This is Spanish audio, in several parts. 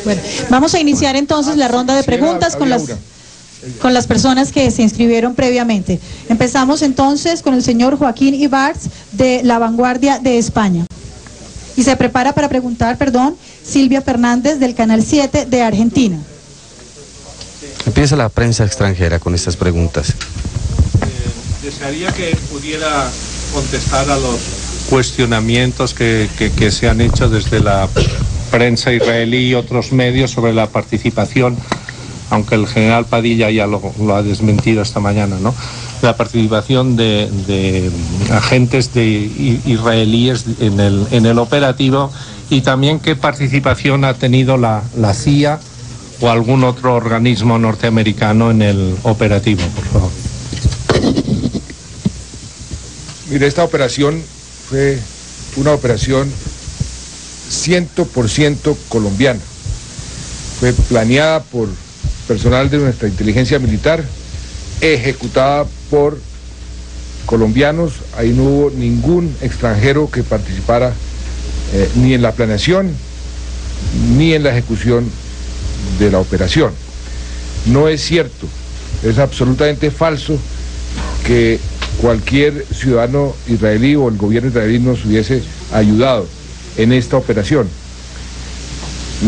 Bueno, vamos a iniciar entonces la ronda de preguntas con las personas que se inscribieron previamente. Empezamos entonces con el señor Joaquín Ibarz de La Vanguardia de España. Y se prepara para preguntar, Silvia Fernández del Canal 7 de Argentina. Empieza la prensa extranjera con estas preguntas. Desearía que pudiera contestar a los cuestionamientos que se han hecho desde la prensa israelí y otros medios sobre la participación, aunque el general Padilla ya lo ha desmentido esta mañana, ¿no? La participación de agentes israelíes en el operativo, y también qué participación ha tenido la CIA o algún otro organismo norteamericano en el operativo, por favor. Mire, esta operación fue una operación 100% colombiana. Fue planeada por personal de nuestra inteligencia militar, ejecutada por colombianos. Ahí no hubo ningún extranjero que participara ni en la planeación ni en la ejecución de la operación. No es cierto, es absolutamente falso que cualquier ciudadano israelí o el gobierno israelí nos hubiese ayudado en esta operación.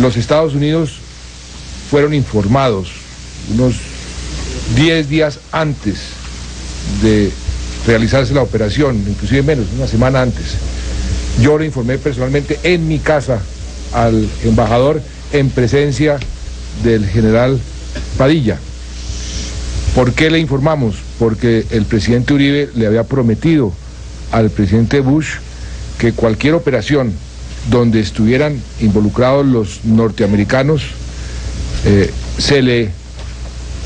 Los Estados Unidos fueron informados unos 10 días antes de realizarse la operación, inclusive menos, una semana antes. Yo le informé personalmente en mi casa al embajador en presencia del general Padilla. ¿Por qué le informamos? Porque el presidente Uribe le había prometido al presidente Bush que cualquier operación donde estuvieran involucrados los norteamericanos se le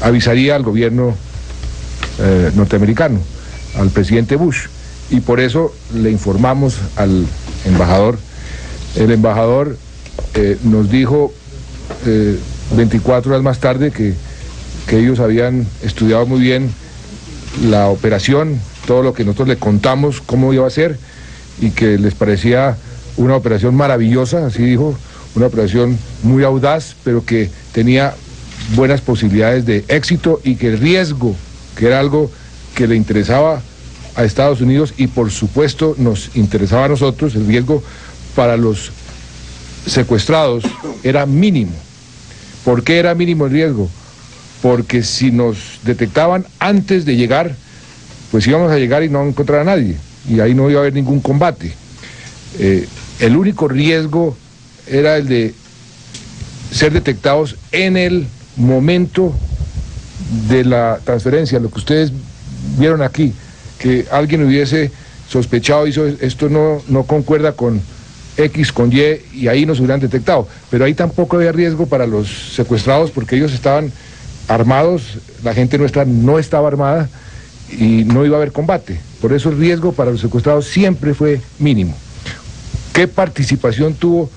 avisaría al gobierno norteamericano, al presidente Bush, y por eso le informamos al embajador. El embajador nos dijo 24 horas más tarde que ellos habían estudiado muy bien la operación, todo lo que nosotros le contamos, cómo iba a ser, y que les parecía una operación maravillosa, así dijo, una operación muy audaz, pero que tenía buenas posibilidades de éxito, y que el riesgo, que era algo que le interesaba a Estados Unidos y por supuesto nos interesaba a nosotros, el riesgo para los secuestrados era mínimo. ¿Por qué era mínimo el riesgo? Porque si nos detectaban antes de llegar, pues íbamos a llegar y no encontrar a nadie, y ahí no iba a haber ningún combate. El único riesgo era el de ser detectados en el momento de la transferencia, lo que ustedes vieron aquí, que alguien hubiese sospechado, esto no concuerda con X, con Y, y ahí nos hubieran detectado. Pero ahí tampoco había riesgo para los secuestrados porque ellos estaban armados, la gente nuestra no estaba armada y no iba a haber combate. Por eso el riesgo para los secuestrados siempre fue mínimo. ¿Qué participación tuvo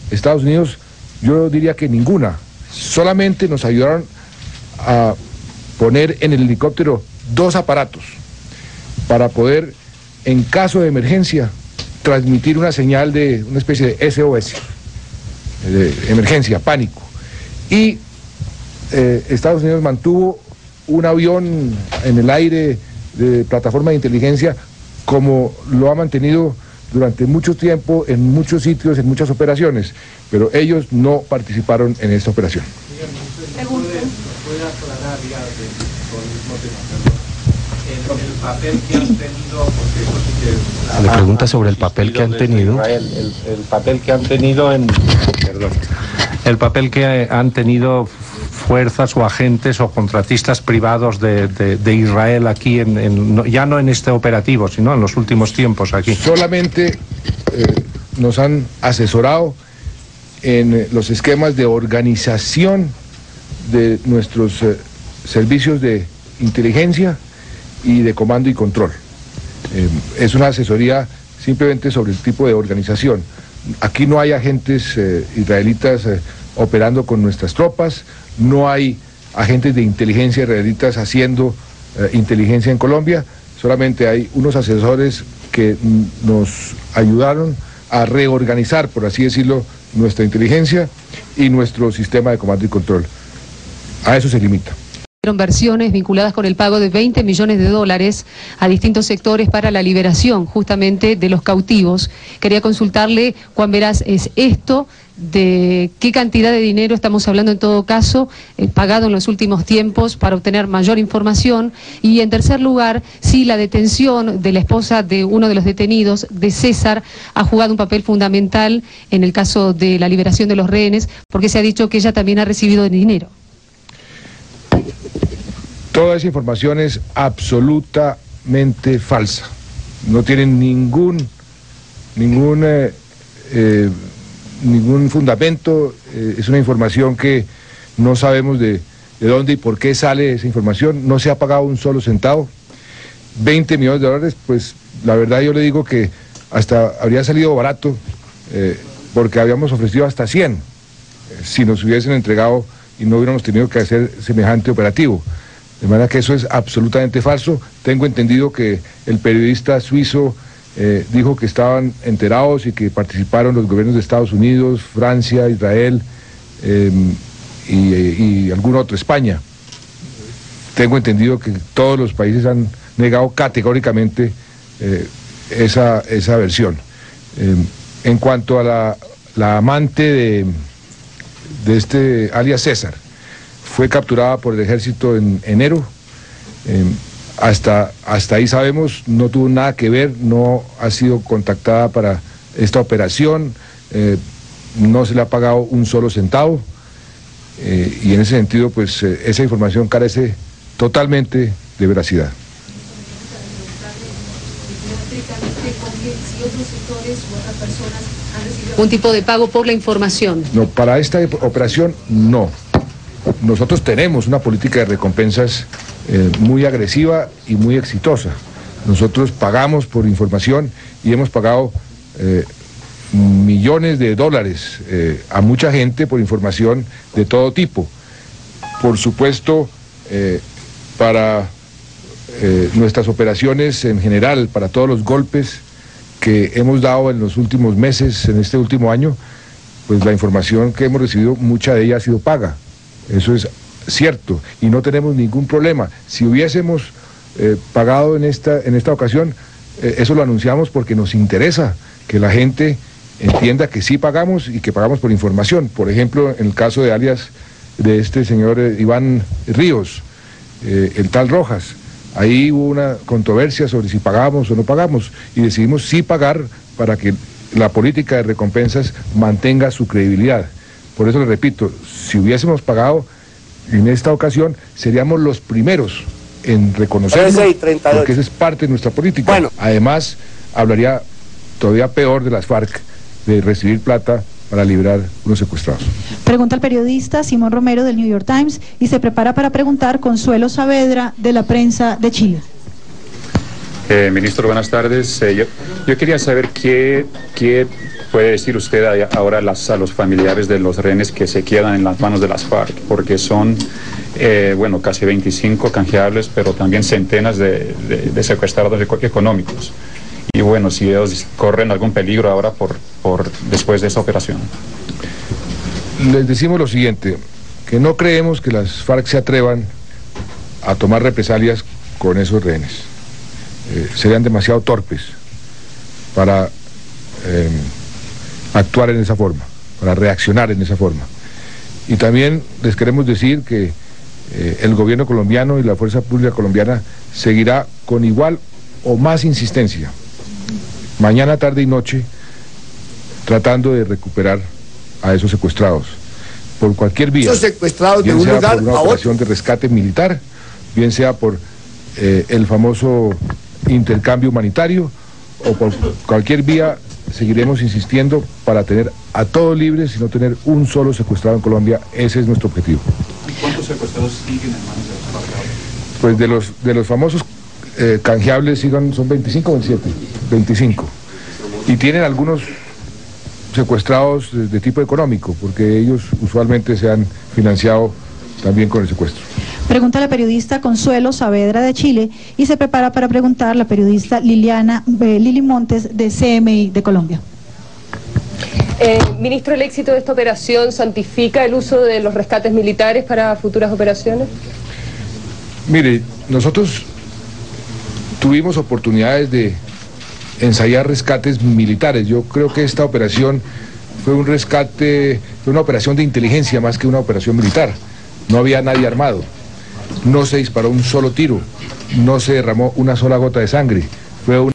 Estados Unidos? Yo diría que ninguna. Solamente nos ayudaron a poner en el helicóptero 2 aparatos para poder, en caso de emergencia, transmitir una señal de una especie de SOS, de emergencia, pánico. Y Estados Unidos mantuvo un avión en el aire de plataforma de inteligencia como lo ha mantenido durante mucho tiempo en muchos sitios, en muchas operaciones, pero ellos no participaron en esta operación. ¿Puede aclarar ya el papel que han tenido? Porque eso sí que... Le pregunta sobre el papel que han tenido. El papel que han tenido el papel que han tenido fuerzas o agentes o contratistas privados de Israel aquí, ya no en este operativo, sino en los últimos tiempos aquí. Solamente nos han asesorado en los esquemas de organización de nuestros servicios de inteligencia y de comando y control. Es una asesoría simplemente sobre el tipo de organización. Aquí no hay agentes israelitas operando con nuestras tropas, no hay agentes de inteligencia israelitas haciendo inteligencia en Colombia, solamente hay unos asesores que nos ayudaron a reorganizar, por así decirlo, nuestra inteligencia y nuestro sistema de comando y control. A eso se limita. Versiones vinculadas con el pago de 20 millones de dólares a distintos sectores para la liberación justamente de los cautivos. Quería consultarle, Juan Veras, ¿es esto? ¿De qué cantidad de dinero estamos hablando en todo caso, pagado en los últimos tiempos para obtener mayor información? Y en tercer lugar, si la detención de la esposa de uno de los detenidos, de César, ha jugado un papel fundamental en el caso de la liberación de los rehenes, porque se ha dicho que ella también ha recibido dinero. Toda esa información es absolutamente falsa. No tienen ningún fundamento. Es una información que no sabemos de dónde y por qué sale esa información. No se ha pagado un solo centavo. 20 millones de dólares, pues la verdad yo le digo que hasta habría salido barato, porque habíamos ofrecido hasta 100, si nos hubiesen entregado y no hubiéramos tenido que hacer semejante operativo. De manera que eso es absolutamente falso. Tengo entendido que el periodista suizo dijo que estaban enterados y que participaron los gobiernos de Estados Unidos, Francia, Israel y algún otro, España. Tengo entendido que todos los países han negado categóricamente esa versión. En cuanto a la amante de este alias César, fue capturada por el ejército en enero. Hasta ahí sabemos, no tuvo nada que ver, no ha sido contactada para esta operación, no se le ha pagado un solo centavo, y en ese sentido, pues esa información carece totalmente de veracidad. ¿Un tipo de pago por la información? No, para esta operación no. Nosotros tenemos una política de recompensas muy agresiva y muy exitosa. Nosotros pagamos por información y hemos pagado millones de dólares a mucha gente por información de todo tipo. Por supuesto, para nuestras operaciones en general, para todos los golpes que hemos dado en los últimos meses, en este último año, pues la información que hemos recibido, mucha de ella ha sido paga. Eso es cierto y no tenemos ningún problema. Si hubiésemos pagado en esta ocasión, eso lo anunciamos porque nos interesa que la gente entienda que sí pagamos y que pagamos por información. Por ejemplo, en el caso de alias de este señor Iván Ríos, el tal Rojas, ahí hubo una controversia sobre si pagamos o no pagamos y decidimos sí pagar para que la política de recompensas mantenga su credibilidad. Por eso le repito, si hubiésemos pagado en esta ocasión, seríamos los primeros en reconocerlo, porque esa es parte de nuestra política. Bueno. Además, hablaría todavía peor de las FARC, de recibir plata para liberar unos secuestrados. Pregunta al periodista Simón Romero del New York Times y se prepara para preguntar Consuelo Saavedra de la Prensa de Chile. Ministro, buenas tardes. Yo quería saber qué puede decir usted ahora a los familiares de los rehenes que se quedan en las manos de las FARC, porque son, bueno, casi 25 canjeables, pero también centenas de secuestrados económicos. Y bueno, si ellos corren algún peligro ahora después de esa operación. Les decimos lo siguiente, que no creemos que las FARC se atrevan a tomar represalias con esos rehenes. Serían demasiado torpes para actuar en esa forma, para reaccionar en esa forma. Y también les queremos decir que el gobierno colombiano y la fuerza pública colombiana seguirá con igual o más insistencia, mañana, tarde y noche, tratando de recuperar a esos secuestrados por cualquier vía, bien sea por una operación de rescate militar, bien sea por el famoso intercambio humanitario o por cualquier vía. Seguiremos insistiendo para tener a todos libres y no tener un solo secuestrado en Colombia. Ese es nuestro objetivo. ¿Cuántos secuestrados siguen en manos de los FARC? Pues de los famosos canjeables son 25 o 27, 25. Y tienen algunos secuestrados de tipo económico, porque ellos usualmente se han financiado también con el secuestro. Pregunta la periodista Consuelo Saavedra de Chile y se prepara para preguntar la periodista Lili Montes de CMI de Colombia. Ministro, ¿el éxito de esta operación santifica el uso de los rescates militares para futuras operaciones? Mire, nosotros tuvimos oportunidades de ensayar rescates militares. Yo creo que esta operación fue un rescate, fue una operación de inteligencia más que una operación militar. No había nadie armado, no se disparó un solo tiro, no se derramó una sola gota de sangre. Fue una